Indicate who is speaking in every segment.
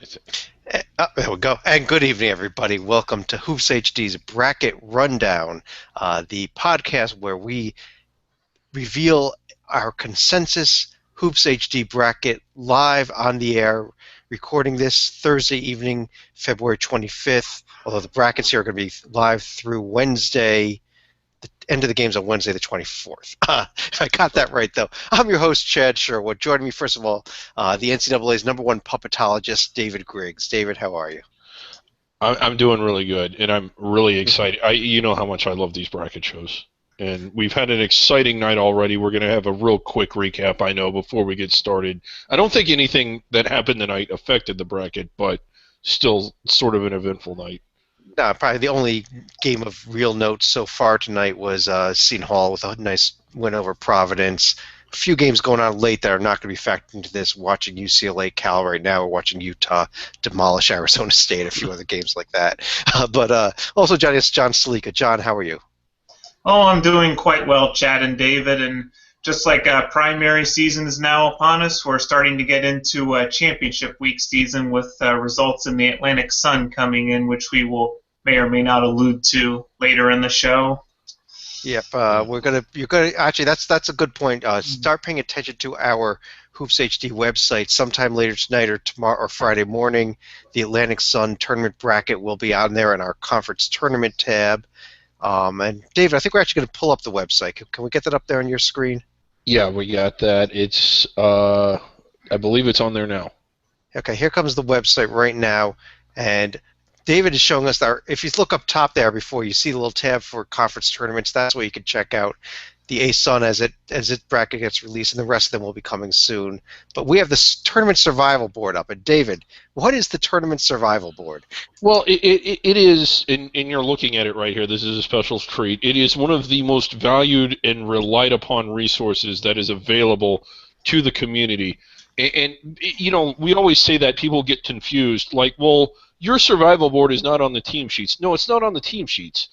Speaker 1: There we go. And good evening, everybody. Welcome to Hoops HD's Bracket Rundown, the podcast where we reveal our consensus Hoops HD bracket live on the air, recording this Thursday evening, February 25th, although the brackets here are going to be live through Wednesday. The end of the game's on Wednesday the 24th. If I got that right, though. I'm your host, Chad Sherwood. Joining me, first of all, the NCAA's #1 puppetologist, David Griggs. David, how are you?
Speaker 2: I'm doing really good, and I'm really excited. You know how much I love these bracket shows, and we've had an exciting night already. We're going to have a real quick recap, I know, before we get started. I don't think anything that happened tonight affected the bracket, but still sort of an eventful night.
Speaker 1: Probably the only game of real note so far tonight was Seton Hall with a nice win over Providence. A few games going on late that are not going to be factored into this. Watching UCLA Cal right now. We're watching Utah demolish Arizona State. A few other games like that. But also joining us, John Salika. John, how are you?
Speaker 3: Oh, I'm doing quite well, Chad and David. And just like primary season is now upon us, we're starting to get into championship week season with results in the Atlantic Sun coming in, which we will may or may not allude to later in the show.
Speaker 1: Yep, you're gonna actually that's a good point. Start paying attention to our Hoops HD website sometime later tonight or tomorrow or Friday morning. The Atlantic Sun tournament bracket will be on there in our conference tournament tab. And David, I think we're actually going to pull up the website. Can we get that up there on your screen?
Speaker 2: Yeah, we got that. It's I believe it's on there now.
Speaker 1: Okay, here comes the website right now, and David is showing us that if you look up top there before, you see the little tab for conference tournaments. That's where you can check out the ASUN as it bracket gets released, and the rest of them will be coming soon. But we have this tournament survival board up. And David, what is the tournament survival board?
Speaker 2: Well, it is, and you're looking at it right here. This is a special treat. It is one of the most valued and relied upon resources that is available to the community. And you know, we always say that people get confused. Like, well, your survival board is not on the team sheets. No, it's not on the team sheets.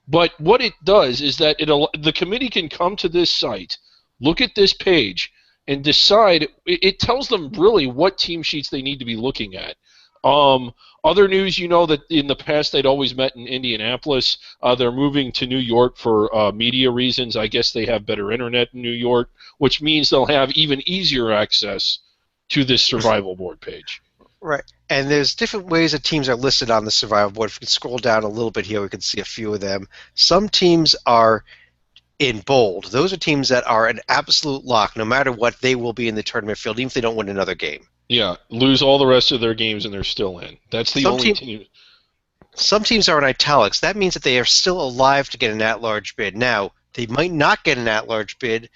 Speaker 2: But what it does is that the committee can come to this site, look at this page, and decide. It tells them really what team sheets they need to be looking at. Other news, you know that in the past they'd always met in Indianapolis. They're moving to New York for media reasons. I guess they have better internet in New York, which means they'll have even easier access to this survival board page.
Speaker 1: Right. And there's different ways that teams are listed on the survival board. If we can scroll down a little bit here, we can see a few of them. Some teams are in bold. Those are teams that are an absolute lock. No matter what, they will be in the tournament field, even if they don't win another game.
Speaker 2: Yeah, lose all the rest of their games and they're still in. That's the only team.
Speaker 1: Some teams are in italics. That means that they are still alive to get an at-large bid. Now, they might not get an at-large bid.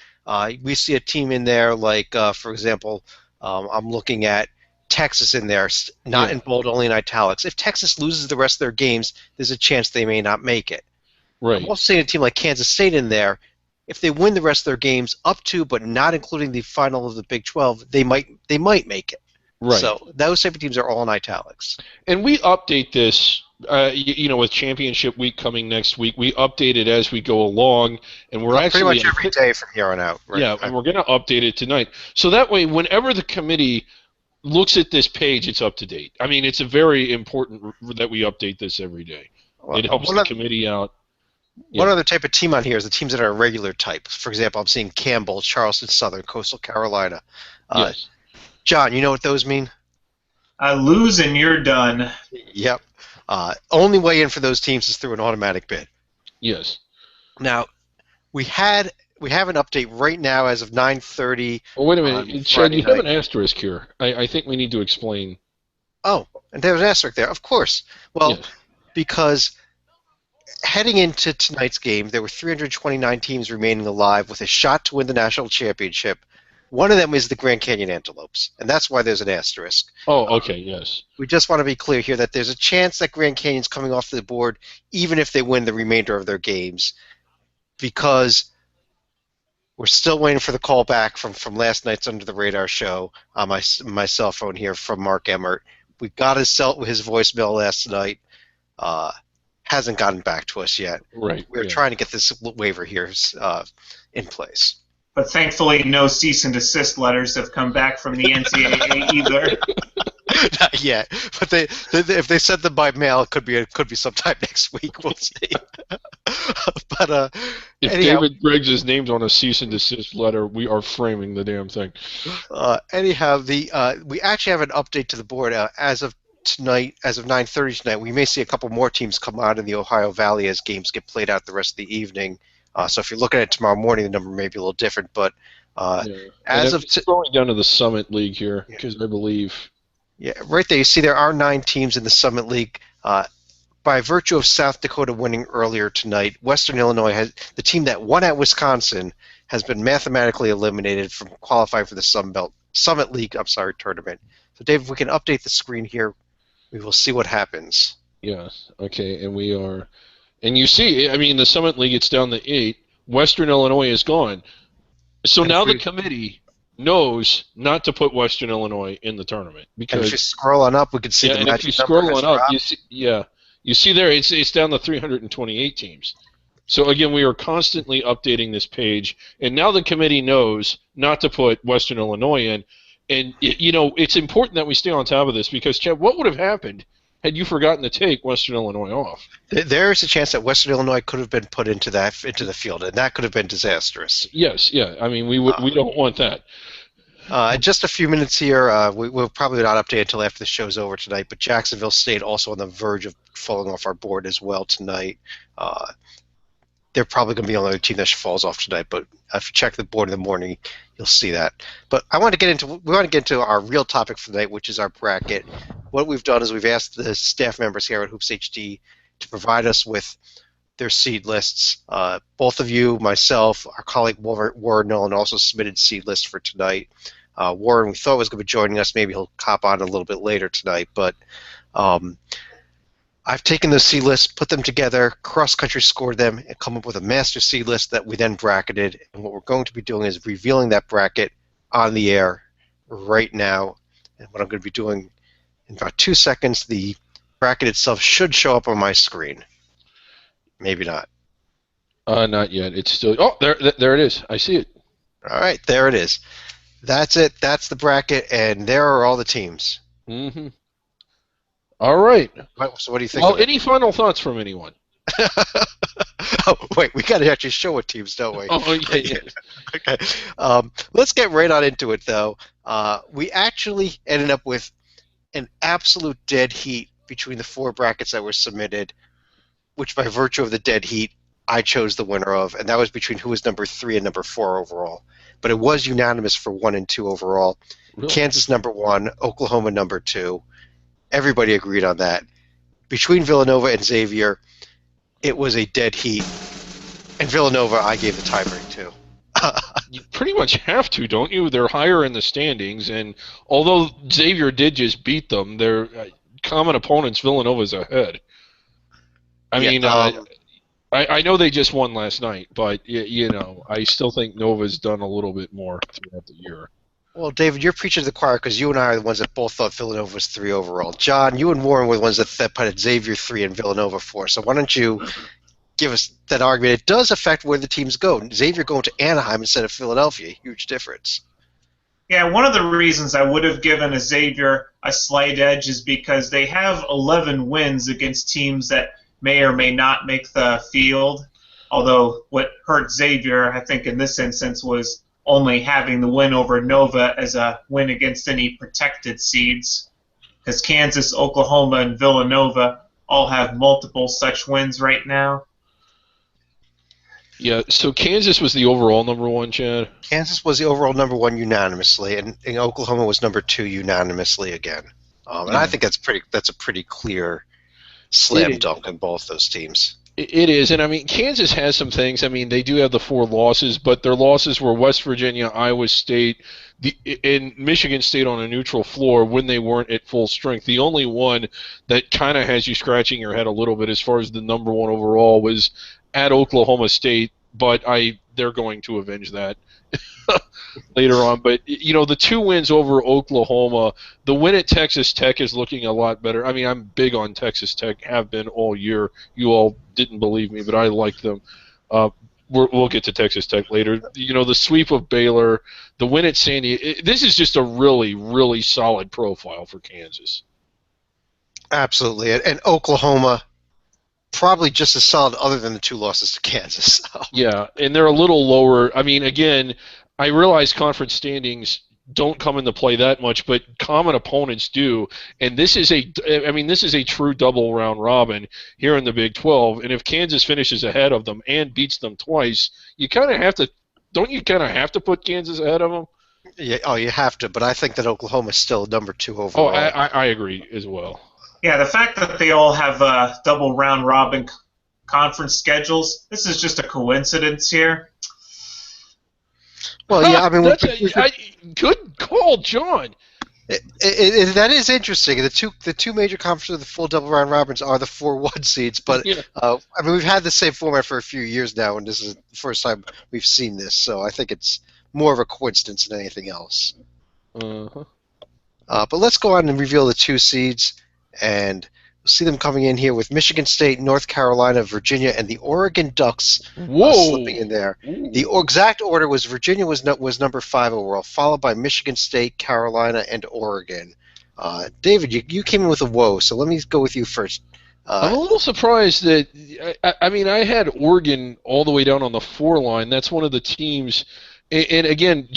Speaker 1: We see a team in there like, for example, I'm looking at Texas in there, not in bold, only in italics. If Texas loses the rest of their games, there's a chance they may not make it.
Speaker 2: Right.
Speaker 1: I'm also seeing a team like Kansas State in there. If they win the rest of their games up to, but not including the final of the Big 12, they might make it.
Speaker 2: Right.
Speaker 1: So those type of teams are all in italics.
Speaker 2: And we update this, you know, with championship week coming next week. We update it as we go along, and we're actually
Speaker 1: pretty much every day from here on out. Right?
Speaker 2: Yeah, and we're going to update it tonight. So that way, whenever the committee looks at this page, it's up to date. I mean, it's a very important that we update this every day. Well, it helps the committee out.
Speaker 1: One other type of team on here is the teams that are regular type. For example, I'm seeing Campbell, Charleston Southern, Coastal Carolina.
Speaker 2: Yes.
Speaker 1: John, you know what those mean?
Speaker 3: Lose and you're done.
Speaker 1: Yep. Only way in for those teams is through an automatic bid.
Speaker 2: Yes.
Speaker 1: Now, we have an update right now as of 9:30.
Speaker 2: Oh, wait a minute. Chad, you have an asterisk here. I think we need to explain.
Speaker 1: Oh, and there's an asterisk there. Of course. Well, yes. Because heading into tonight's game, there were 329 teams remaining alive with a shot to win the national championship. One of them is the Grand Canyon Antelopes, and that's why there's an asterisk.
Speaker 2: Oh, okay, yes.
Speaker 1: We just want to be clear here that there's a chance that Grand Canyon's coming off the board even if they win the remainder of their games, because we're still waiting for the call back from last night's Under the Radar show on my cell phone here from Mark Emmert. We got his voicemail last night. Hasn't gotten back to us yet.
Speaker 2: Right.
Speaker 1: We're trying to get this waiver here in place.
Speaker 3: But thankfully, no cease and desist letters have come back from the NCAA either.
Speaker 1: Not yet, but if they sent them by mail, it could be sometime next week. We'll see. But
Speaker 2: if
Speaker 1: anyhow,
Speaker 2: David Briggs' name's on a cease and desist letter, we are framing the damn thing.
Speaker 1: Anyhow, we actually have an update to the board as of tonight. As of 9:30 tonight, we may see a couple more teams come out in the Ohio Valley as games get played out the rest of the evening. So if you're looking at it tomorrow morning, the number may be a little different. But as of
Speaker 2: going down to the Summit League here, because I believe.
Speaker 1: Yeah, right there. You see there are 9 teams in the Summit League. By virtue of South Dakota winning earlier tonight, Western Illinois has the team that won at Wisconsin has been mathematically eliminated from qualifying for the Summit League. Tournament. So, Dave, if we can update the screen here, we will see what happens.
Speaker 2: Yes. Okay, and we are, and you see, I mean, the Summit League it's down to 8. Western Illinois is gone. So and now the committee knows not to put Western Illinois in the tournament because
Speaker 1: and if you scroll on up, we can see the
Speaker 2: and if you scroll on up, you see there it's down to 328 teams. So again, we are constantly updating this page, and now the committee knows not to put Western Illinois in. And it's important that we stay on top of this because, Chad, what would have happened had you forgotten to take Western Illinois off?
Speaker 1: There is a chance that Western Illinois could have been put into the field, and that could have been disastrous.
Speaker 2: Yes, yeah. I mean, we don't want that.
Speaker 1: Just a few minutes here. We'll probably not update until after the show's over tonight. But Jacksonville State also on the verge of falling off our board as well tonight. They're probably going to be the only team that falls off tonight. But if you check the board in the morning, you'll see that. But we want to get into our real topic for the night, which is our bracket. What we've done is we've asked the staff members here at Hoops HD to provide us with their seed lists. Both of you, myself, our colleague Warren Nolan also submitted seed lists for tonight. Warren, we thought was going to be joining us. Maybe he'll hop on a little bit later tonight. But I've taken those seed lists, put them together, cross-country scored them, and come up with a master seed list that we then bracketed. And what we're going to be doing is revealing that bracket on the air right now. And what I'm going to be doing in about 2 seconds, the bracket itself should show up on my screen. Maybe not.
Speaker 2: Not yet. It's still. Oh, there it is. I see it.
Speaker 1: All right, there it is. That's it. That's the bracket, and there are all the teams.
Speaker 2: Mm-hmm. All right.
Speaker 1: So what do you think?
Speaker 2: Well, any final thoughts from anyone?
Speaker 1: Oh, wait, we got to actually show what teams, don't we?
Speaker 2: Oh, yeah.
Speaker 1: Okay. Let's get right on into it, though. We actually ended up with an absolute dead heat between the 4 brackets that were submitted, which by virtue of the dead heat, I chose the winner of, and that was between who was number 3 and number 4 overall. But it was unanimous for 1 and 2 overall. Really? Kansas number 1, Oklahoma number 2. Everybody agreed on that. Between Villanova and Xavier, it was a dead heat. And Villanova, I gave the tiebreak to.
Speaker 2: You pretty much have to, don't you? They're higher in the standings, and although Xavier did just beat them, their common opponents, Villanova's ahead. I mean, I know they just won last night, but I still think Nova's done a little bit more throughout the year.
Speaker 1: Well, David, you're preaching to the choir because you and I are the ones that both thought Villanova was 3 overall. John, you and Warren were the ones that put Xavier 3 and Villanova 4. So why don't you give us that argument? It does affect where the teams go. Xavier going to Anaheim instead of Philadelphia, huge difference.
Speaker 3: Yeah, one of the reasons I would have given Xavier a slight edge is because they have 11 wins against teams that may or may not make the field. Although what hurt Xavier, I think, in this instance was only having the win over Nova as a win against any protected seeds, because Kansas, Oklahoma, and Villanova all have multiple such wins right now.
Speaker 2: Yeah, so Kansas was the overall number 1, Chad?
Speaker 1: Kansas was the overall number 1 unanimously, and Oklahoma was number 2 unanimously again. And I think that's a pretty clear slam dunk in both those teams.
Speaker 2: It is, and I mean, Kansas has some things. I mean, they do have the 4 losses, but their losses were West Virginia, Iowa State, and Michigan State on a neutral floor when they weren't at full strength. The only one that kind of has you scratching your head a little bit as far as the number 1 overall was at Oklahoma State, but they're going to avenge that later on. But, the 2 wins over Oklahoma, the win at Texas Tech is looking a lot better. I mean, I'm big on Texas Tech, have been all year. You all didn't believe me, but I like them. we'll get to Texas Tech later. The sweep of Baylor, the win at San Diego. This is just a really, really solid profile for Kansas.
Speaker 1: Absolutely, and Oklahoma, probably just as solid, other than the 2 losses to Kansas.
Speaker 2: Yeah, and they're a little lower. I mean, again, I realize conference standings don't come into play that much, but common opponents do. And this is a true double round robin here in the Big 12. And if Kansas finishes ahead of them and beats them twice, you kind of have to. Don't you kind of have to put Kansas ahead of them?
Speaker 1: Yeah. You have to. But I think that Oklahoma is still number 2 overall.
Speaker 2: Oh, I agree as well.
Speaker 3: Yeah, the fact that they all have double round robin conference schedules, this is just a coincidence here.
Speaker 1: Well, yeah, I mean,
Speaker 2: good call, John.
Speaker 1: That is interesting. The two major conferences with the full double round robins are the 4-1 seeds, but
Speaker 2: Yeah.
Speaker 1: I mean, we've had the same format for a few years now, and this is the first time we've seen this. So I think it's more of a coincidence than anything else.
Speaker 2: Uh-huh.
Speaker 1: But let's go on and reveal the 2 seeds, and we'll see them coming in here with Michigan State, North Carolina, Virginia, and the Oregon Ducks slipping in there.
Speaker 2: Ooh.
Speaker 1: The exact order was Virginia was number 5 overall, followed by Michigan State, Carolina, and Oregon. David, you came in with a whoa, so let me go with you first.
Speaker 2: I'm a little surprised that I had Oregon all the way down on the 4 line. That's one of the teams, and again,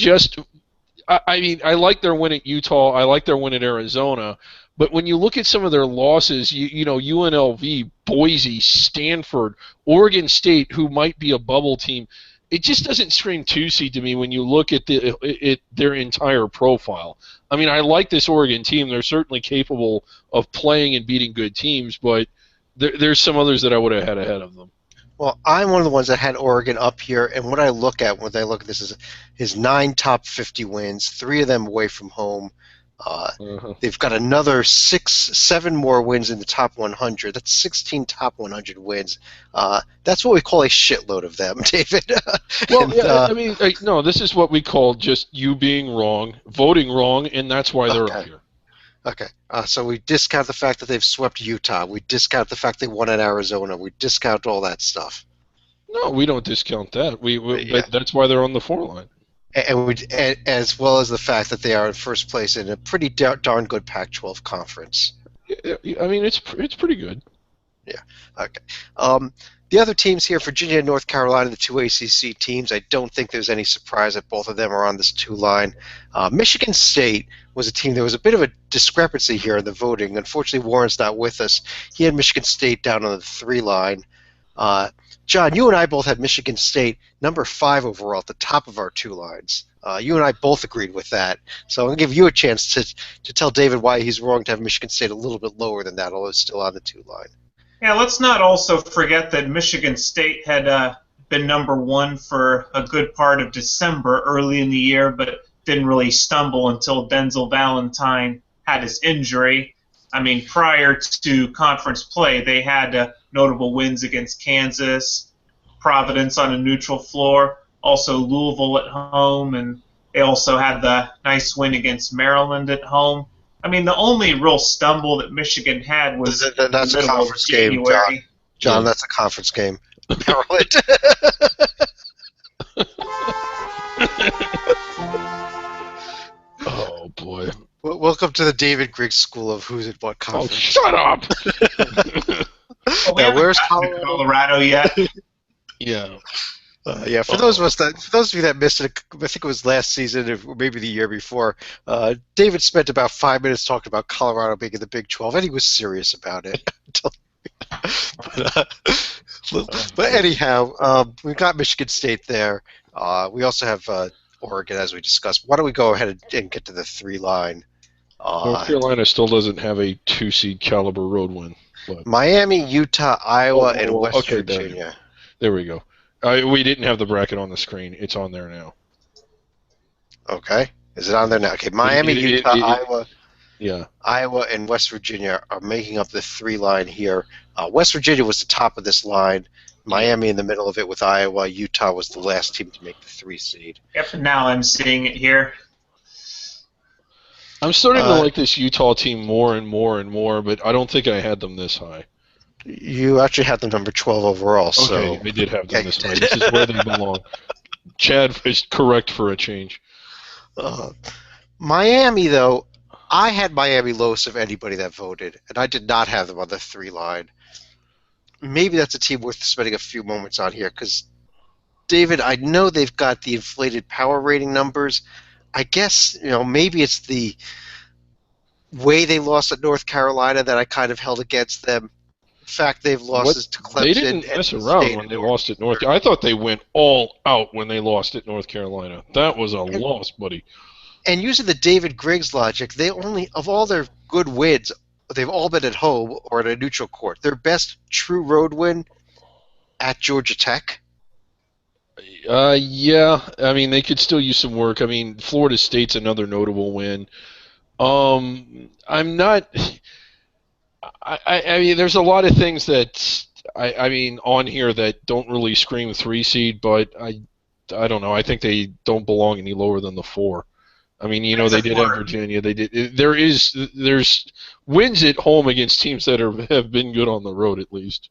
Speaker 2: I like their win at Utah. I like their win at Arizona. But when you look at some of their losses, UNLV, Boise, Stanford, Oregon State, who might be a bubble team, it just doesn't scream 2 seed to me when you look at their entire profile. I mean, I like this Oregon team. They're certainly capable of playing and beating good teams, but there's some others that I would have had ahead of them.
Speaker 1: Well, I'm one of the ones that had Oregon up here, and what I look at when I look at this is 9 top 50 wins, 3 of them away from home. They've got another 7 more wins in the top 100. That's 16 top 100 wins. That's what we call a shitload of them, David.
Speaker 2: Well, no, this is what we call just you being wrong, voting wrong, and that's why they're up here.
Speaker 1: Okay, so we discount the fact that they've swept Utah. We discount the fact they won at Arizona. We discount all that stuff.
Speaker 2: No, we don't discount that. But that's why they're on the 4 line.
Speaker 1: And as well as the fact that they are in first place in a pretty darn good Pac-12 conference.
Speaker 2: I mean, it's pretty good.
Speaker 1: Yeah. Okay. The other teams here, Virginia and North Carolina, the 2 ACC teams, I don't think there's any surprise that both of them are on this 2 line. Michigan State was a team. There was a bit of a discrepancy here in the voting. Unfortunately, Warren's not with us. He had Michigan State down on the 3 line. John, you and I both had Michigan State number 5 overall at the top of our 2 lines. You and I both agreed with that. So I'm going to give you a chance to tell David why he's wrong to have Michigan State a little bit lower than that, although it's still on the 2 line.
Speaker 3: Yeah, let's not also forget that Michigan State had been number 1 for a good part of December early in the year, but didn't really stumble until Denzel Valentine had his injury. I mean, prior to conference play, they had notable wins against Kansas, Providence on a neutral floor, also Louisville at home, and they also had the nice win against Maryland at home. I mean, the only real stumble that Michigan had was
Speaker 1: that's a conference game, John. That's a conference game. Maryland.
Speaker 2: Oh boy.
Speaker 1: Welcome to the David Griggs School of Who's at What Conference.
Speaker 2: Oh, shut up!
Speaker 3: Well, where's Colorado yet?
Speaker 2: Yeah.
Speaker 1: Yeah, for those of you that missed it, I think it was last season or maybe the year before. David spent about 5 minutes talking about Colorado being in the Big 12, and he was serious about it. But anyhow, we've got Michigan State there. We also have Oregon, as we discussed. Why don't we go ahead and get to the 3 line?
Speaker 2: North Carolina still doesn't have a 2 seed caliber road win. But.
Speaker 1: Miami, Utah, Iowa, and West Virginia.
Speaker 2: There we go. We didn't have the bracket on the screen. It's on there now.
Speaker 1: Okay. Is it on there now? Okay. Miami, Utah, Iowa.
Speaker 2: Yeah.
Speaker 1: Iowa and West Virginia are making up the 3 line here. West Virginia was the top of this line. Miami in the middle of it with Iowa. Utah was the last team to make the 3 seed.
Speaker 3: Yep. Now I'm seeing it here.
Speaker 2: I'm starting to like this Utah team more and more and more, but I don't think I had them this high.
Speaker 1: You actually have them number 12 overall. So
Speaker 2: Okay, I did have them
Speaker 1: yeah,
Speaker 2: this
Speaker 1: you
Speaker 2: high.
Speaker 1: did.
Speaker 2: This is where they belong. Chad is correct for a change.
Speaker 1: Miami, though, I had Miami lowest of anybody that voted, and I did not have them on the 3 line. Maybe that's a team worth spending a few moments on here because, David, I know they've got the inflated power rating numbers. I guess, maybe it's the way they lost at North Carolina that I kind of held against them. In fact, they've losses to
Speaker 2: They
Speaker 1: Clemson,
Speaker 2: didn't mess
Speaker 1: NC
Speaker 2: around
Speaker 1: State,
Speaker 2: when
Speaker 1: and
Speaker 2: they
Speaker 1: North
Speaker 2: lost at North. I thought they went all out when they lost at North Carolina. That was a loss, buddy.
Speaker 1: And using the David Griggs logic, they only, of all their good wins, they've all been at home or at a neutral court. Their best true road win at Georgia Tech.
Speaker 2: Yeah. I mean, they could still use some work. I mean, Florida State's another notable win. I'm not. I mean, there's a lot of things that I mean on here that don't really scream 3 seed, but I don't know. I think they don't belong any lower than the 4. I mean, they did have Virginia. They did. There's wins at home against teams that have been good on the road at least.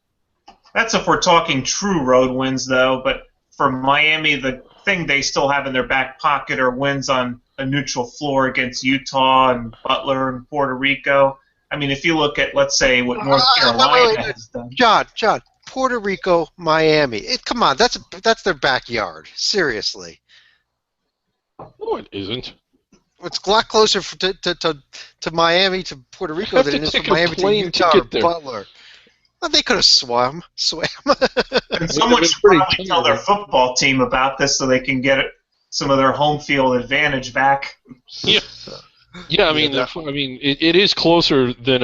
Speaker 3: That's if we're talking true road wins, though. But for Miami, the thing they still have in their back pocket are wins on a neutral floor against Utah and Butler and Puerto Rico. I mean, if you look at, let's say, what North Carolina has done.
Speaker 1: John, Puerto Rico, Miami. Come on, that's their backyard. Seriously.
Speaker 2: No, it isn't.
Speaker 1: It's a lot closer to Miami to Puerto Rico than it is from Miami to Utah or Butler. Well, they could have swam.
Speaker 3: And someone should probably tell their football team about this so they can get some of their home field advantage back.
Speaker 2: Yeah. Yeah, I mean, it is closer than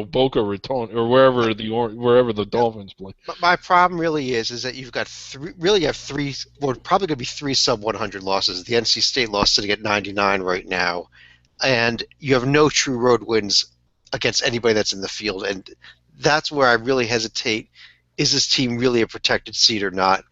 Speaker 2: Boca Raton or wherever the Dolphins play.
Speaker 1: But my problem really is that you've got three. Really, you have three. Well, probably going to be 3 sub 100 losses. The NC State loss sitting at 99 right now, and you have no true road wins against anybody that's in the field. And that's where I really hesitate. Is this team really a protected seed or not?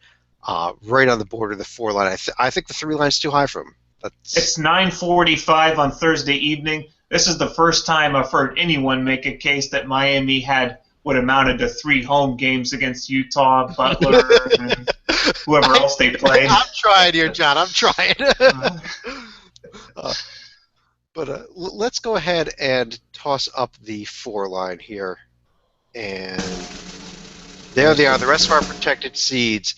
Speaker 1: Right on the border of the 4 line. I think the 3 line is too high for them.
Speaker 3: It's 9:45 on Thursday evening. This is the first time I've heard anyone make a case that Miami had what amounted to 3 home games against Utah, Butler, and whoever else they played.
Speaker 1: I'm trying here, John. I'm trying. But let's go ahead and toss up the 4 line here. And there they are, the rest of our protected seeds.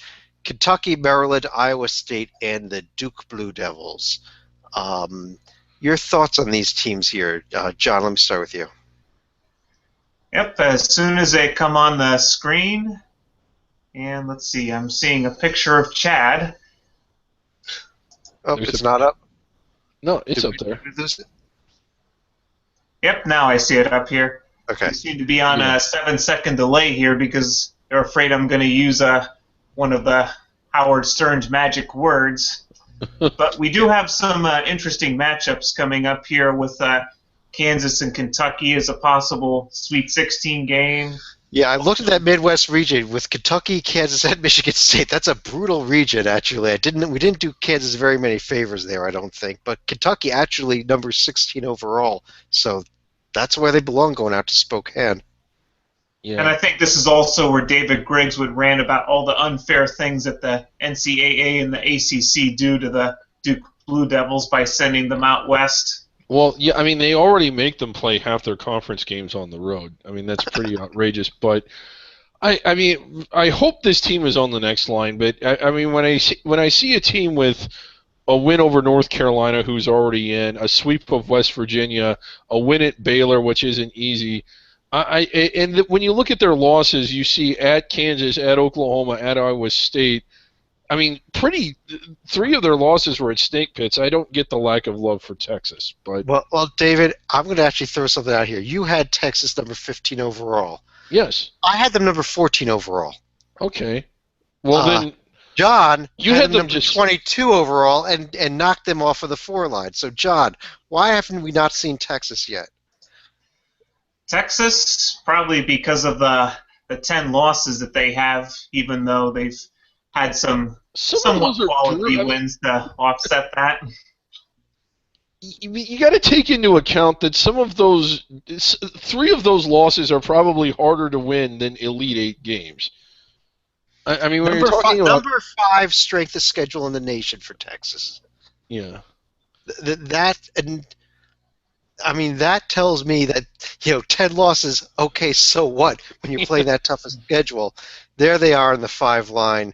Speaker 1: Kentucky, Maryland, Iowa State, and the Duke Blue Devils. Your thoughts on these teams here, John? Let me start with you.
Speaker 3: Yep, as soon as they come on the screen, and let's see, I'm seeing a picture of Chad.
Speaker 1: Oh, it's not up?
Speaker 2: No, it's up there.
Speaker 3: Yep, now I see it up here.
Speaker 1: Okay.
Speaker 3: They seem to be on a 7-second delay here because they're afraid I'm going to use one of the Howard Stern's magic words. But we do have some interesting matchups coming up here with Kansas and Kentucky as a possible Sweet 16 game.
Speaker 1: Yeah, I looked at that Midwest region with Kentucky, Kansas, and Michigan State. That's a brutal region, actually. We didn't do Kansas very many favors there, I don't think. But Kentucky actually number 16 overall, so that's where they belong going out to Spokane.
Speaker 3: Yeah. And I think this is also where David Griggs would rant about all the unfair things that the NCAA and the ACC do to the Duke Blue Devils by sending them out west.
Speaker 2: Well, yeah, I mean, they already make them play half their conference games on the road. I mean, that's pretty outrageous. But I mean, I hope this team is on the next line. But I mean, when I see a team with a win over North Carolina, who's already in, a sweep of West Virginia, a win at Baylor, which isn't easy. When you look at their losses, you see at Kansas, at Oklahoma, at Iowa State. I mean, 3 of their losses were at snake pits. I don't get the lack of love for Texas, but
Speaker 1: well, David, I'm going to actually throw something out here. You had Texas number 15 overall.
Speaker 2: Yes.
Speaker 1: I had them number 14 overall.
Speaker 2: Okay. Well then,
Speaker 1: John,
Speaker 2: you had them
Speaker 1: number
Speaker 2: just
Speaker 1: 22 overall and knocked them off of the 4 line. So, John, why haven't we not seen Texas yet?
Speaker 3: Texas, probably because of the 10 losses that they have, even though they've had some somewhat quality wins to offset that.
Speaker 2: you got to take into account that some of those, 3 of those losses are probably harder to win than Elite Eight games. I mean, when you're talking about
Speaker 1: number 5 strength of schedule in the nation for Texas.
Speaker 2: yeah,
Speaker 1: that tells me that 10 losses. Okay, so what? When you're playing that toughest schedule, there they are in the 5 line.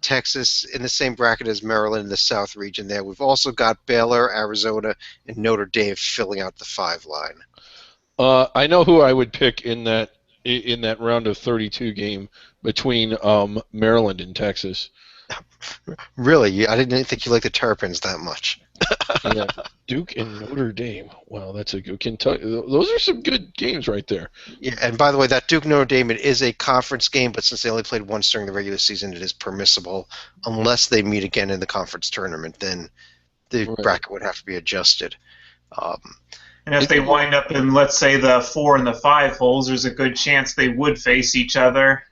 Speaker 1: Texas in the same bracket as Maryland in the South region. There, we've also got Baylor, Arizona, and Notre Dame filling out the 5 line.
Speaker 2: I know who I would pick in that round of 32 game between Maryland and Texas.
Speaker 1: Really? I didn't think you liked the Terrapins that much.
Speaker 2: Yeah. Duke and Notre Dame. Wow, that's a good Kentucky. Those are some good games right there.
Speaker 1: Yeah, and by the way, that Duke Notre Dame, it is a conference game, but since they only played once during the regular season, it is permissible unless they meet again in the conference tournament. Then the bracket would have to be adjusted.
Speaker 3: And if they wind up in, let's say, the 4 and the 5 holes, there's a good chance they would face each other.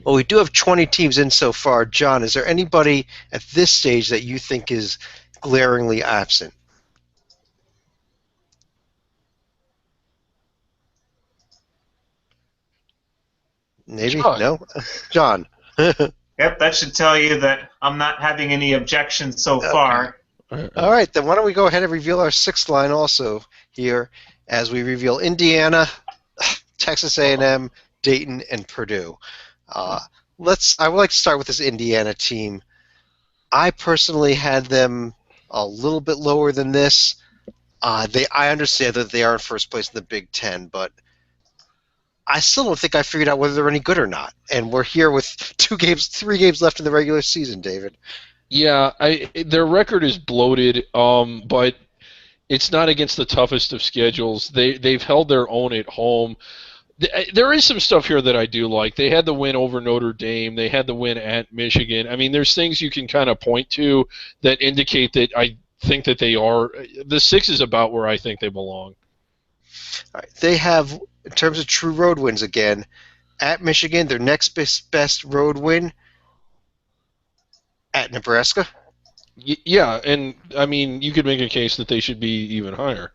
Speaker 1: Well, we do have 20 teams in so far. John, is there anybody at this stage that you think is glaringly absent? Maybe?
Speaker 2: John.
Speaker 1: No? John.
Speaker 3: Yep, that should tell you that I'm not having any objections so far.
Speaker 1: All right, then why don't we go ahead and reveal our 6th line also here as we reveal Indiana, Texas A&M, Dayton, and Purdue. I would like to start with this Indiana team. I personally had them a little bit lower than this. I understand that they are in first place in the Big Ten, but I still don't think I figured out whether they're any good or not. And we're here with 3 games left in the regular season, David.
Speaker 2: Yeah, their record is bloated, but it's not against the toughest of schedules. They've held their own at home. There is some stuff here that I do like. They had the win over Notre Dame. They had the win at Michigan. I mean, there's things you can kind of point to that indicate that I think that they are. The 6 is about where I think they belong.
Speaker 1: All right. They have, in terms of true road wins again, at Michigan, their next best road win at Nebraska.
Speaker 2: Yeah, and I mean, you could make a case that they should be even higher.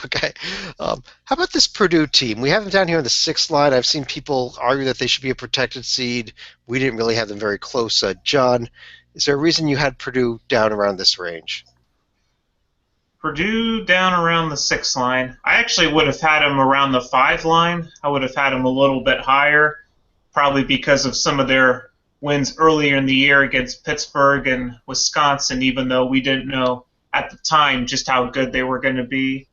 Speaker 1: Okay. How about this Purdue team? We have them down here on the 6th line. I've seen people argue that they should be a protected seed. We didn't really have them very close. John, is there a reason you had Purdue down around this range?
Speaker 3: Purdue down around the 6 line. I actually would have had them around the 5 line. I would have had them a little bit higher, probably because of some of their wins earlier in the year against Pittsburgh and Wisconsin, even though we didn't know at the time just how good they were going to be.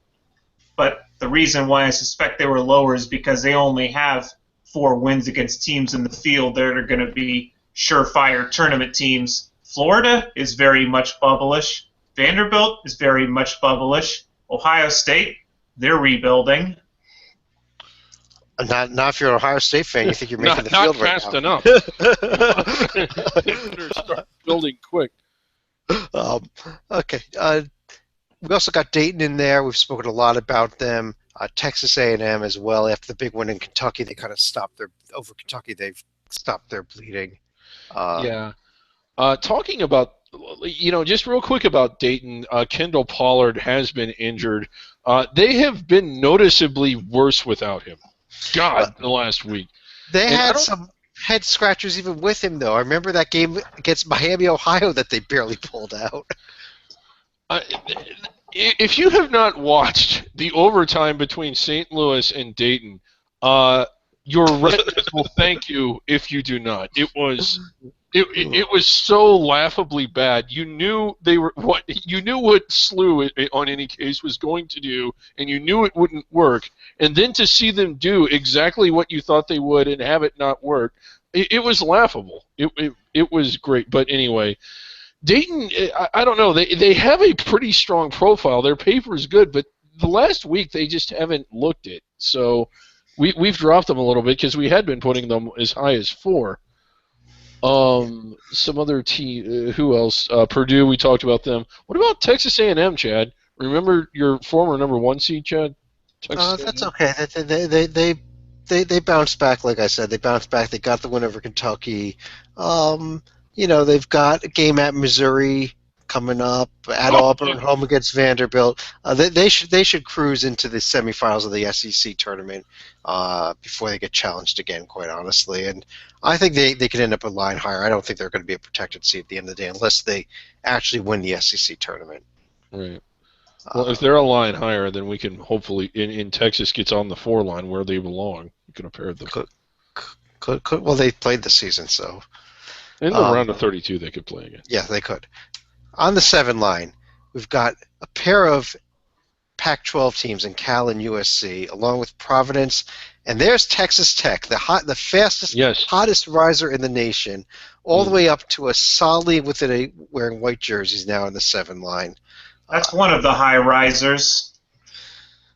Speaker 3: But the reason why I suspect they were lower is because they only have 4 wins against teams in the field that are going to be surefire tournament teams. Florida is very much bubblish. Vanderbilt is very much bubblish. Ohio State, they're rebuilding.
Speaker 1: Not if you're an Ohio State fan, you think you're making the field right now.
Speaker 2: Not fast enough. They better start building quick.
Speaker 1: Okay. We also got Dayton in there. We've spoken a lot about them. Texas A&M as well. After the big win in Kentucky, they kind of stopped over Kentucky. They've stopped their bleeding.
Speaker 2: Yeah. Talking about, just real quick about Dayton, Kendall Pollard has been injured. They have been noticeably worse without him. God, the last week.
Speaker 1: They had some head scratchers even with him, though. I remember that game against Miami, Ohio that they barely pulled out.
Speaker 2: If you have not watched the overtime between St. Louis and Dayton, your retinas will thank you if you do not. It was so laughably bad. You knew what SLU on any case was going to do, and you knew it wouldn't work. And then to see them do exactly what you thought they would and have it not work, it was laughable. It was great. But anyway, Dayton, I don't know. They have a pretty strong profile. Their paper is good, but the last week they just haven't looked it. So we've dropped them a little bit because we had been putting them as high as 4. Some other team. Who else? Purdue. We talked about them. What about Texas A&M, Chad? Remember your former number 1 seed, Chad?
Speaker 1: That's okay. They bounced back. Like I said, they bounced back. They got the win over Kentucky. They've got a game at Missouri coming up at Auburn, home against Vanderbilt. They should cruise into the semifinals of the SEC tournament before they get challenged again, quite honestly. And I think they could end up a line higher. I don't think they're going to be a protected seed at the end of the day unless they actually win the SEC tournament.
Speaker 2: Right. Well, if they're a line higher, then we can hopefully, in Texas gets on the 4 line where they belong. You can pair them.
Speaker 1: Well, they played this season, so.
Speaker 2: In the round of 32, they could play again.
Speaker 1: Yeah, they could. On the 7 line, we've got a pair of Pac-12 teams in Cal and USC, along with Providence, and there's Texas Tech, the fastest, hottest riser in the nation, all the way up to a solid wearing white jerseys now in the 7 line.
Speaker 3: That's one of the high risers.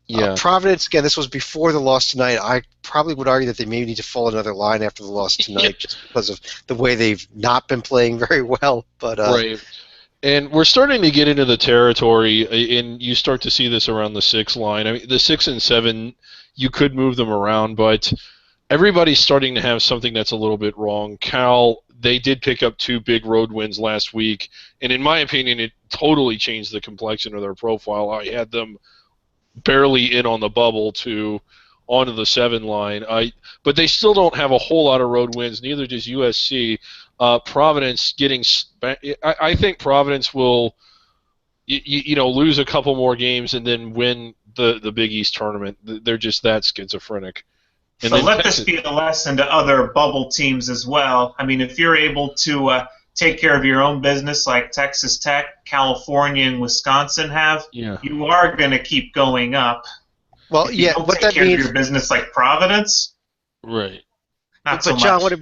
Speaker 2: Yeah.
Speaker 1: Providence, again, this was before the loss tonight. I probably would argue that they may need to fall another line after the loss tonight just because of the way they've not been playing very well. But
Speaker 2: right. And we're starting to get into the territory, and you start to see this around the 6 line. I mean, the 6 and 7, you could move them around, but everybody's starting to have something that's a little bit wrong. Cal, they did pick up 2 big road wins last week, and in my opinion, it totally changed the complexion of their profile. I had them barely in on the bubble to onto the 7 line. But they still don't have a whole lot of road wins. Neither does USC. Providence getting. I think Providence will, lose a couple more games and then win the Big East tournament. They're just that schizophrenic. And
Speaker 3: so let this be a lesson to other bubble teams as well. I mean, if you're able to take care of your own business like Texas Tech, California, and Wisconsin have, you are going to keep going up.
Speaker 1: Well,
Speaker 3: if you don't take care of your business like Providence,
Speaker 2: right?
Speaker 3: Not so
Speaker 1: much. John, what it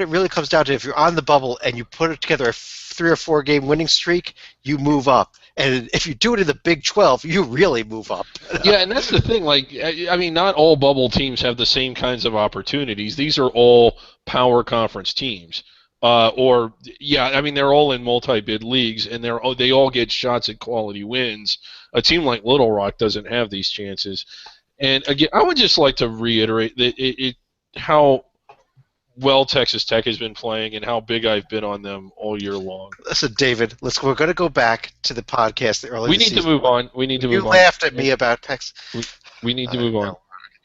Speaker 1: really comes down to, if you're on the bubble and you put together a 3 or 4 game winning streak, you move up. And if you do it in the Big 12, you really move up.
Speaker 2: Yeah, and that's the thing. Like, I mean, not all bubble teams have the same kinds of opportunities. These are all power conference teams. They're all in multi-bid leagues, and they all get shots at quality wins. A team like Little Rock doesn't have these chances. And again, I would just like to reiterate that how well Texas Tech has been playing and how big I've been on them all year long.
Speaker 1: Listen, David, we're going to go back to the podcast earlier.
Speaker 2: We need to move on. You
Speaker 1: laughed at me about Texas.
Speaker 2: We need to move on.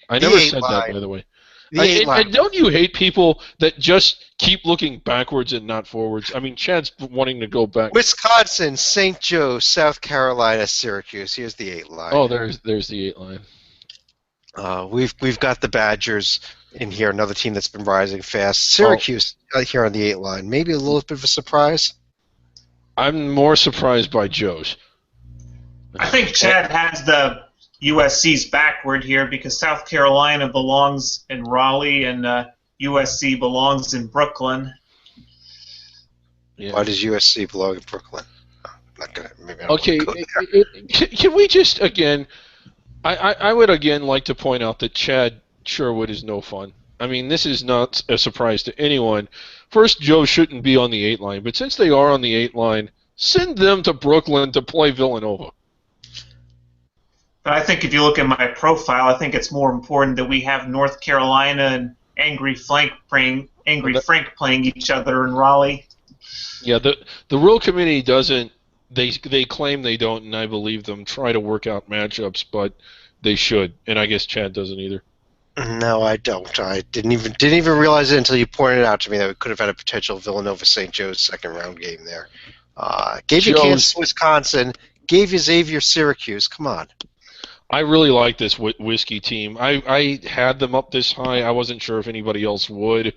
Speaker 2: I never said that, by the way. And don't you hate people that just keep looking backwards and not forwards? I mean, Chad's wanting to go back.
Speaker 1: Wisconsin, St. Joe, South Carolina, Syracuse. Here's the 8 line.
Speaker 2: Oh, there's the 8 line.
Speaker 1: We've got the Badgers in here, another team that's been rising fast. Syracuse here on the 8 line. Maybe a little bit of a surprise.
Speaker 2: I'm more surprised by Joe's.
Speaker 3: I think Chad has the USC's backward here because South Carolina belongs in Raleigh and USC belongs in Brooklyn.
Speaker 2: Yeah.
Speaker 1: Why does USC belong in Brooklyn? I'm not gonna. Maybe I don't
Speaker 2: okay,
Speaker 1: wanna go there.
Speaker 2: Can we just again? I would again like to point out that Chad Sherwood is no fun. I mean, this is not a surprise to anyone. First, Joe shouldn't be on the 8 line, but since they are on the 8 line, send them to Brooklyn to play Villanova.
Speaker 3: But I think if you look at my profile, I think it's more important that we have North Carolina and Angry Frank playing each other in Raleigh.
Speaker 2: Yeah, the real committee doesn't. They claim they don't, and I believe them. Try to work out matchups, but they should, and I guess Chad doesn't either.
Speaker 1: No, I don't. I didn't even realize it until you pointed out to me that we could have had a potential Villanova-St. Joe's second-round game there. Gave you Kansas, Wisconsin. Gave you Xavier, Syracuse. Come on.
Speaker 2: I really like this whiskey team. I had them up this high. I wasn't sure if anybody else would.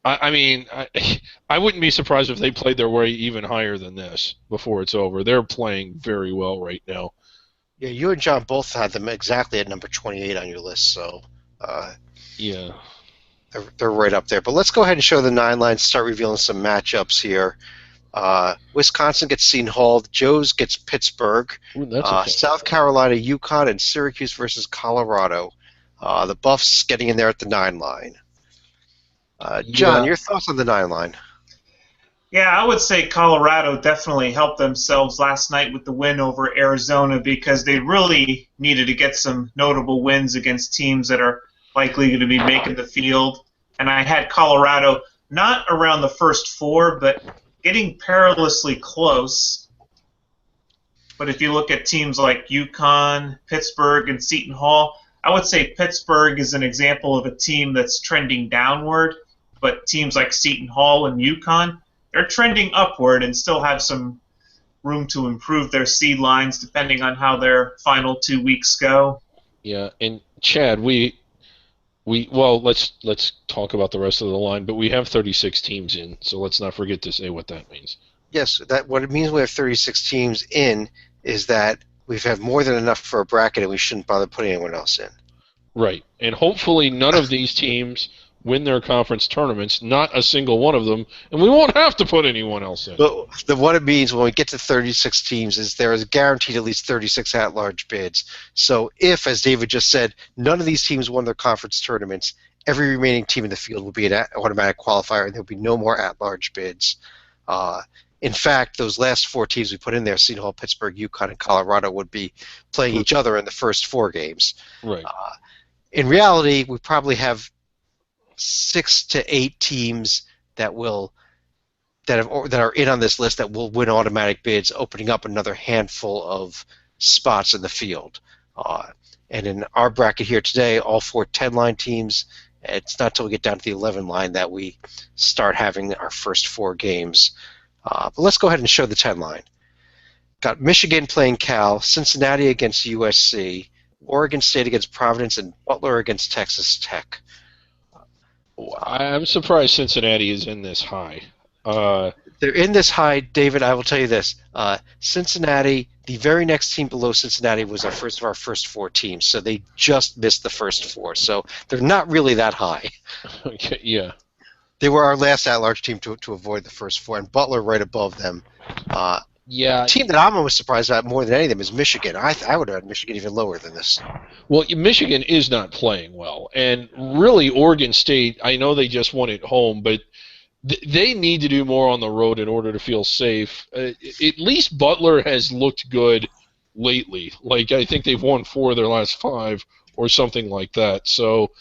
Speaker 2: I wouldn't be surprised if they played their way even higher than this before it's over. They're playing very well right now.
Speaker 1: Yeah, you and John both had them exactly at number 28 on your list, so
Speaker 2: yeah,
Speaker 1: they're right up there. But let's go ahead and show the 9 lines. Start revealing some matchups here. Wisconsin gets Seton Hall. Joe's gets Pittsburgh.
Speaker 2: Ooh,
Speaker 1: South Carolina, UConn, and Syracuse versus Colorado. The Buffs getting in there at the 9 line. John, your thoughts on the 9 line?
Speaker 3: Yeah, I would say Colorado definitely helped themselves last night with the win over Arizona because they really needed to get some notable wins against teams that are likely to be making the field. And I had Colorado not around the first 4, but getting perilously close. But if you look at teams like UConn, Pittsburgh, and Seton Hall, I would say Pittsburgh is an example of a team that's trending downward, but teams like Seton Hall and UConn, they're trending upward and still have some room to improve their seed lines depending on how their final 2 weeks go.
Speaker 2: Yeah, and Chad, well, let's talk about the rest of the line, but we have 36 teams in, so let's not forget to say what that means.
Speaker 1: Yes, what it means we have 36 teams in is that we've had more than enough for a bracket and we shouldn't bother putting anyone else in.
Speaker 2: Right, and hopefully none of these teams win their conference tournaments, not a single one of them, and we won't have to put anyone else in.
Speaker 1: But what it means when we get to 36 teams is there is guaranteed at least 36 at-large bids. So if, as David just said, none of these teams won their conference tournaments, every remaining team in the field will be an automatic qualifier, and there will be no more at-large bids. In fact, those last 4 teams we put in there, Seton Hall, Pittsburgh, UConn, and Colorado, would be playing each other in the first 4 games.
Speaker 2: Right.
Speaker 1: In reality, we probably have 6 to 8 teams that are in on this list that will win automatic bids, opening up another handful of spots in the field. And in our bracket here today, all 4 10-line teams, it's not until we get down to the 11 line that we start having our first 4 games. But let's go ahead and show the 10 line. Got Michigan playing Cal, Cincinnati against USC, Oregon State against Providence, and Butler against Texas Tech.
Speaker 2: I'm surprised Cincinnati is in this high.
Speaker 1: They're in this high, David. I will tell you this: Cincinnati, the very next team below Cincinnati, was our first 4 teams, so they just missed the first 4. So they're not really that high.
Speaker 2: Okay, yeah.
Speaker 1: They were our last at-large team to avoid the first 4, and Butler right above them.
Speaker 2: Yeah.
Speaker 1: The team that I'm most surprised about more than any of them is Michigan. I would have had Michigan even lower than this.
Speaker 2: Well, Michigan is not playing well, and really Oregon State, I know they just won at home, but they need to do more on the road in order to feel safe. At least Butler has looked good lately. Like, I think they've won 4 of their last 5 or something like that. So,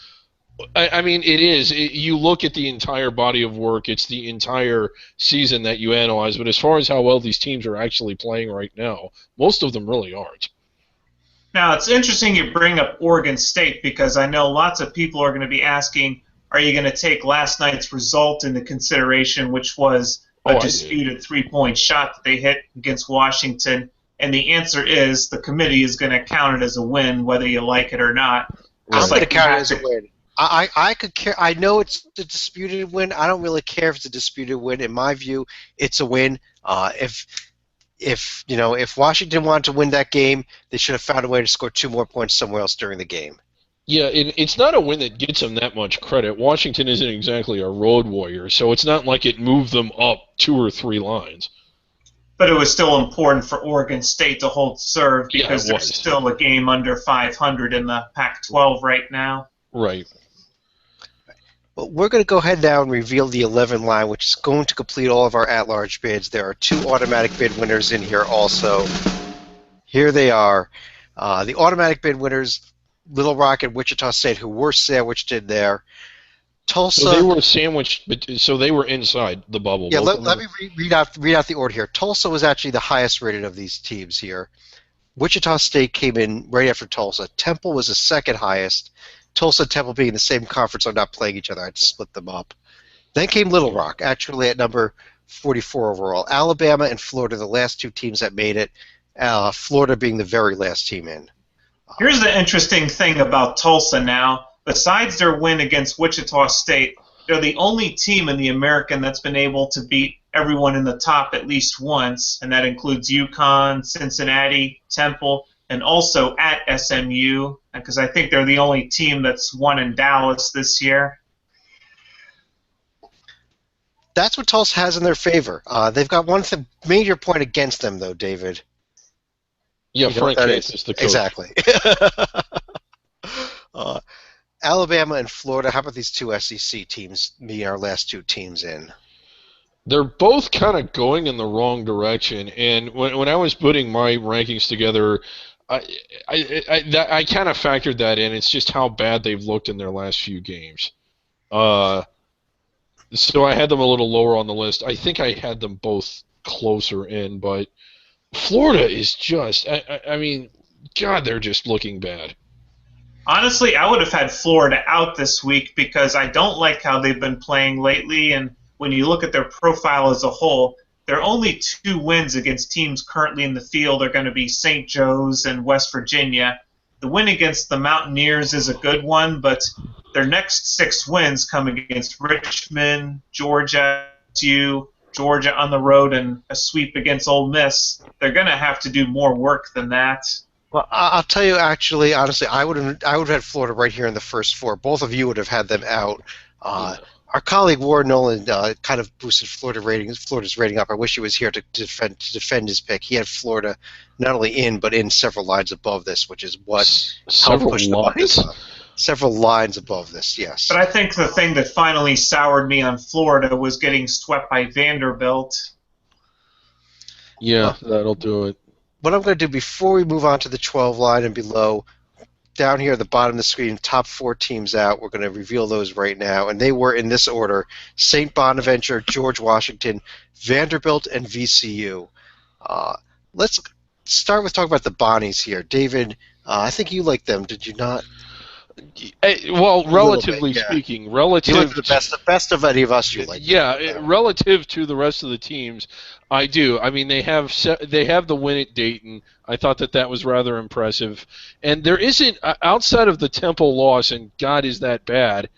Speaker 2: I mean, you look at the entire body of work, it's the entire season that you analyze, but as far as how well these teams are actually playing right now, most of them really aren't.
Speaker 3: Now, it's interesting you bring up Oregon State because I know lots of people are going to be asking, are you going to take last night's result into consideration, which was a disputed 3-point shot that they hit against Washington? And the answer is the committee is going to count it as a win, whether you like it or not.
Speaker 1: I'm going to count it as a win. I could care. I know it's a disputed win. I don't really care if it's a disputed win. In my view, it's a win. If Washington wanted to win that game, they should have found a way to score 2 more points somewhere else during the game.
Speaker 2: Yeah, it's not a win that gets them that much credit. Washington isn't exactly a road warrior, so it's not like it moved them up 2 or 3 lines.
Speaker 3: But it was still important for Oregon State to hold serve because they're still a game under 500 in the Pac-12 right now.
Speaker 2: Right.
Speaker 1: Well, we're going to go ahead now and reveal the 11 line, which is going to complete all of our at-large bids. There are 2 automatic bid winners in here also. Here they are. The automatic bid winners, Little Rock and Wichita State, who were sandwiched in there. Tulsa.
Speaker 2: So they were sandwiched, so they were inside the bubble.
Speaker 1: Yeah, let me read out the order here. Tulsa was actually the highest rated of these teams here. Wichita State came in right after Tulsa. Temple was the second highest. Tulsa and Temple being in the same conference are not playing each other. I had to split them up. Then came Little Rock, actually at number 44 overall. Alabama and Florida, the last 2 teams that made it. Florida being the very last team in.
Speaker 3: Here's the interesting thing about Tulsa now. Besides their win against Wichita State, they're the only team in the American that's been able to beat everyone in the top at least once, and that includes UConn, Cincinnati, Temple, and also at SMU, because I think they're the only team that's won in Dallas this year.
Speaker 1: That's what Tulsa has in their favor. They've got one major point against them, though, David.
Speaker 2: Yeah, Frank Case is the coach.
Speaker 1: Exactly. Alabama and Florida, how about these 2 SEC teams being our last 2 teams in?
Speaker 2: They're both kind of going in the wrong direction, and when I was putting my rankings together, I kind of factored that in. It's just how bad they've looked in their last few games. So I had them a little lower on the list. I think I had them both closer in, but Florida is just, I mean, God, they're just looking bad.
Speaker 3: Honestly, I would have had Florida out this week because I don't like how they've been playing lately. And when you look at their profile as a whole, their only 2 wins against teams currently in the field are going to be St. Joe's and West Virginia. The win against the Mountaineers is a good one, but their next 6 wins come against Richmond, Georgia, TCU, Georgia on the road, and a sweep against Ole Miss. They're going to have to do more work than that.
Speaker 1: Well, I'll tell you, actually, honestly, I would have had Florida right here in the first 4. Both of you would have had them out. Our colleague Ward Nolan kind of boosted Florida's rating up. I wish he was here to defend his pick. He had Florida not only in but in several lines above this, which is what
Speaker 2: Several
Speaker 1: helped push them up this
Speaker 2: lines?
Speaker 1: up. Several lines above this, yes.
Speaker 3: But I think the thing that finally soured me on Florida was getting swept by Vanderbilt.
Speaker 2: Yeah, that'll do it.
Speaker 1: What I'm going to do before we move on to the 12 line and below, down here at the bottom of the screen, top 4 teams out. We're going to reveal those right now, and they were in this order: St. Bonaventure, George Washington, Vanderbilt, and VCU. Let's start with talking about the Bonnies here. David, I think you like them, did you not?
Speaker 2: Well, relatively
Speaker 1: bit, yeah.
Speaker 2: speaking,
Speaker 1: You
Speaker 2: relative
Speaker 1: like the best of any of us. You like,
Speaker 2: relative to the rest of the teams, I do. I mean, they have the win at Dayton. I thought that was rather impressive. And there isn't, outside of the Temple loss, and God, is that bad,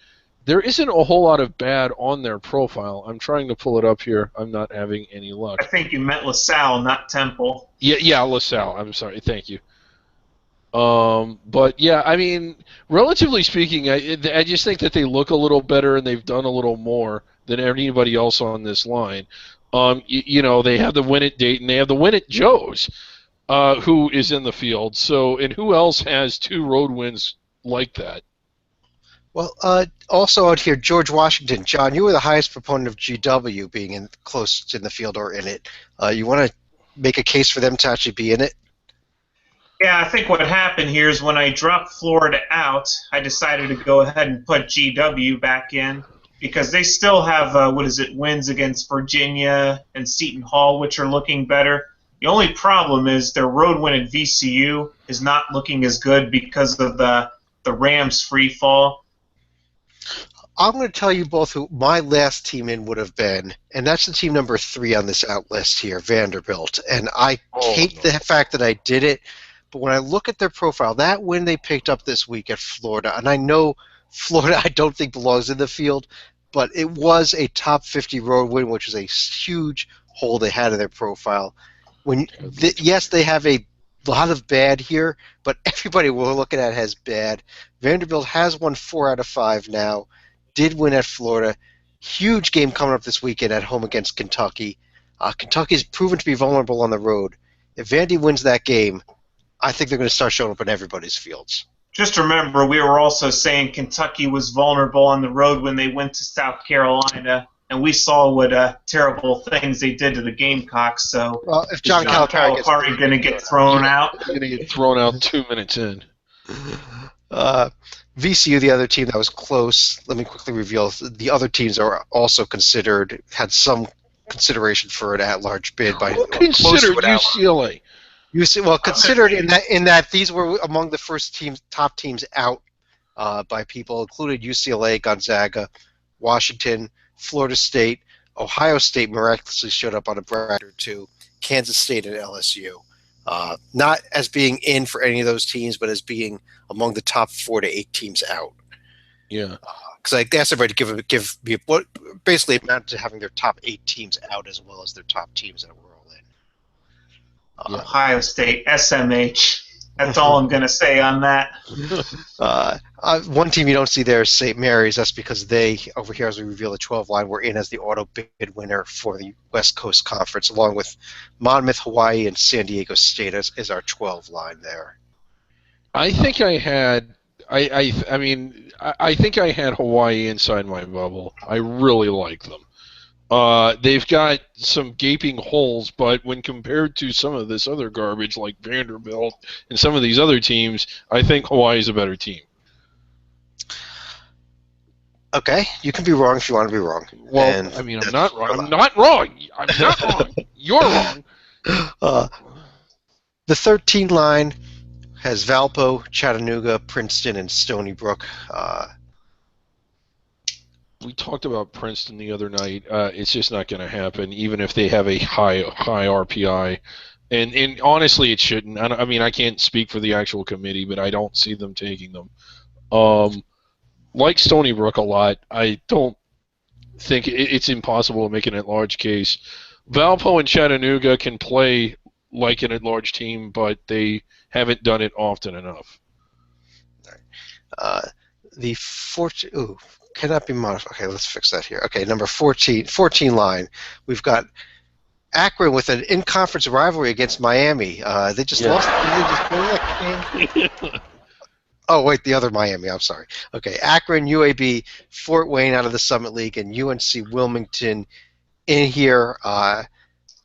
Speaker 2: there isn't a whole lot of bad on their profile. I'm trying to pull it up here. I'm not having any luck.
Speaker 3: I think you meant LaSalle, not Temple.
Speaker 2: Yeah, LaSalle. I'm sorry. Thank you. But yeah, I mean, relatively speaking, I just think that they look a little better and they've done a little more than anybody else on this line. They have the win at Dayton, they have the win at Joe's, who is in the field. So, and who else has 2 road wins like that?
Speaker 1: Well, also out here, George Washington. John, you were the highest proponent of GW being close in the field or in it. You want to make a case for them to actually be in it?
Speaker 3: Yeah, I think what happened here is when I dropped Florida out, I decided to go ahead and put GW back in because they still have, wins against Virginia and Seton Hall, which are looking better. The only problem is their road win at VCU is not looking as good because of the Rams' free fall.
Speaker 1: I'm going to tell you both who my last team in would have been, and that's the team number 3 on this out list here, Vanderbilt. And I hate the fact that I did it. But when I look at their profile, that win they picked up this week at Florida, and I know Florida I don't think belongs in the field, but it was a top 50 road win, which is a huge hole they had in their profile. Yes, they have a lot of bad here, but everybody we're looking at has bad. Vanderbilt has won 4 out of 5 now, did win at Florida. Huge game coming up this weekend at home against Kentucky. Kentucky's proven to be vulnerable on the road. If Vandy wins that game, I think they're going to start showing up in everybody's fields.
Speaker 3: Just remember, we were also saying Kentucky was vulnerable on the road when they went to South Carolina, and we saw what terrible things they did to the Gamecocks. So,
Speaker 1: well, if John
Speaker 3: Calipari going to get thrown out?
Speaker 2: He's going to get thrown out 2 minutes in.
Speaker 1: VCU, the other team that was close. Let me quickly reveal the other teams are also had some consideration for an at-large bid by.
Speaker 2: Who considered UCLA?
Speaker 1: Considered in that these were among the first top teams out by people, included UCLA, Gonzaga, Washington, Florida State, Ohio State miraculously showed up on a bracket or 2, Kansas State, and LSU. Not as being in for any of those teams, but as being among the top 4 to 8 teams out.
Speaker 2: Yeah.
Speaker 1: Because I asked everybody to give me what basically amounted to having their top 8 teams out as well as their top teams that were all in.
Speaker 3: Ohio State, SMH. That's all I'm going to say on that.
Speaker 1: One team you don't see there is St. Mary's. That's because they, over here as we reveal the 12 line, were in as the auto bid winner for the West Coast Conference, along with Monmouth, Hawaii, and San Diego State is our 12 line there.
Speaker 2: I think I had I think I had Hawaii inside my bubble. I really like them. They've got some gaping holes, but when compared to some of this other garbage like Vanderbilt and some of these other teams, I think Hawaii's a better team.
Speaker 1: Okay, you can be wrong if you want to be wrong.
Speaker 2: Well, I'm not wrong. I'm not wrong. I'm not wrong. You're wrong.
Speaker 1: The 13 line has Valpo, Chattanooga, Princeton, and Stony Brook.
Speaker 2: We talked about Princeton the other night. It's just not going to happen, even if they have a high RPI. And honestly, it shouldn't. I mean, I can't speak for the actual committee, but I don't see them taking them. Like Stony Brook a lot, I don't think it's impossible to make an at-large case. Valpo and Chattanooga can play like an at-large team, but they haven't done it often enough.
Speaker 1: The 14, cannot be modified. Okay, let's fix that here. Okay, number 14 line. We've got Akron with an in-conference rivalry against Miami. They just lost. They just won that game. Oh, wait, the other Miami. I'm sorry. Okay, Akron, UAB, Fort Wayne out of the Summit League, and UNC Wilmington in here.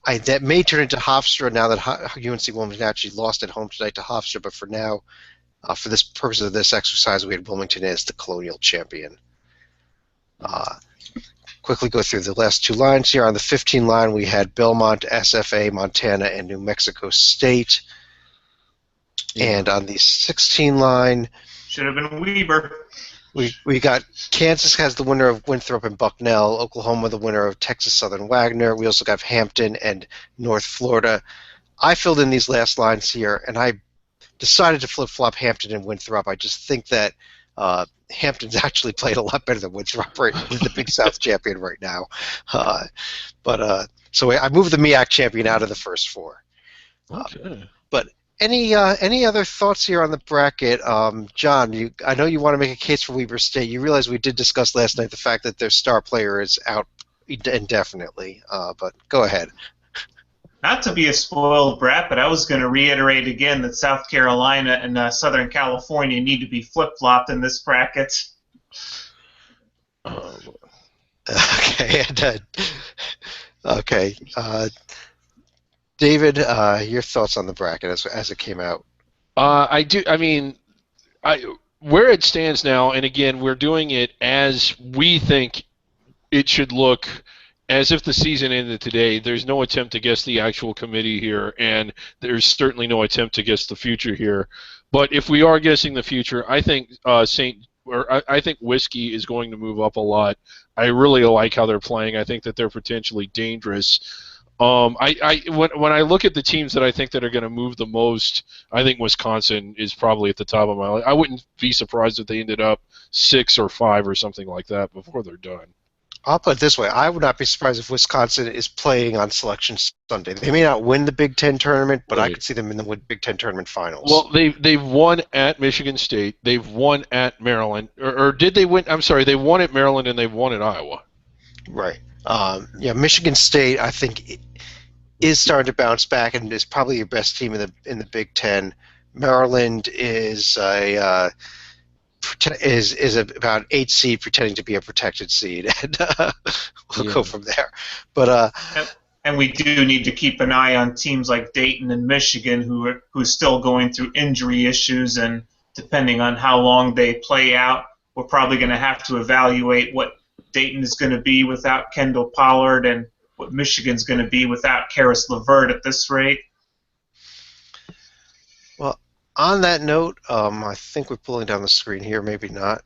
Speaker 1: That may turn into Hofstra now that UNC Wilmington actually lost at home tonight to Hofstra, but for now, for this purpose of this exercise, we had Wilmington as the Colonial champion. Quickly go through the last two lines here. On the 15 line, we had Belmont, SFA, Montana, and New Mexico State. And on the 16 line,
Speaker 3: should have been Weber.
Speaker 1: We got Kansas has the winner of Winthrop and Bucknell, Oklahoma the winner of Texas Southern Wagner. We also got Hampton and North Florida. I filled in these last lines here, and I decided to flip-flop Hampton and Winthrop. I just think that Hampton's actually played a lot better than Winthrop, right? He's the Big South champion right now. So I moved the MEAC champion out of the first four.
Speaker 2: Okay.
Speaker 1: But any other thoughts here on the bracket? John, I know you want to make a case for Weber State. You realize we did discuss last night the fact that their star player is out indefinitely, but go ahead.
Speaker 3: Not to be a spoiled brat, but I was going to reiterate again that South Carolina and Southern California need to be flip-flopped in this bracket.
Speaker 1: Okay. Okay. David, your thoughts on the bracket as it came out?
Speaker 2: I do. I mean, where it stands now, and again, we're doing it as we think it should look, as if the season ended today. There's no attempt to guess the actual committee here, and there's certainly no attempt to guess the future here. But if we are guessing the future, I think I think Whiskey is going to move up a lot. I really like how they're playing. I think that they're potentially dangerous. When I look at the teams that I think that are going to move the most, I think Wisconsin is probably at the top of my list. I wouldn't be surprised if they ended up 6 or 5 or something like that before they're done.
Speaker 1: I'll put it this way. I would not be surprised if Wisconsin is playing on Selection Sunday. They may not win the Big Ten tournament, but I could see them in the Big Ten tournament finals.
Speaker 2: Well, they've won at Michigan State. They've won at Maryland. Or did they win? I'm sorry, they won at Maryland and they've won at Iowa.
Speaker 1: Right. Yeah, Michigan State, I think, is starting to bounce back and is probably your best team in the Big Ten. Maryland is about 8 seed pretending to be a protected seed, and we'll go from there. But
Speaker 3: and we do need to keep an eye on teams like Dayton and Michigan, who's still going through injury issues, and depending on how long they play out, we're probably going to have to evaluate what Dayton is going to be without Kendall Pollard and what Michigan's going to be without Karis LeVert at this rate.
Speaker 1: Well, on that note, I think we're pulling down the screen here. Maybe not.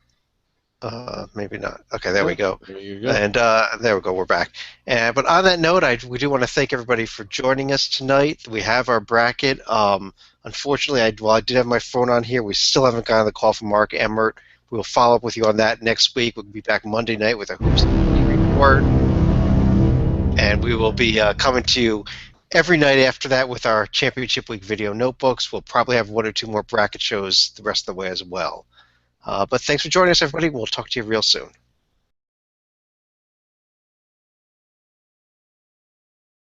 Speaker 1: Maybe not. Okay, there we go.
Speaker 2: There you go.
Speaker 1: And there we go. We're back. But on that note, we do want to thank everybody for joining us tonight. We have our bracket. Unfortunately, while I did have my phone on here, we still haven't gotten the call from Mark Emmert. We will follow up with you on that next week. We'll be back Monday night with a Hoops report. And we will be coming to you every night after that with our Championship Week video notebooks. We'll probably have 1 or 2 more bracket shows the rest of the way as well. But thanks for joining us, everybody. We'll talk to you real soon.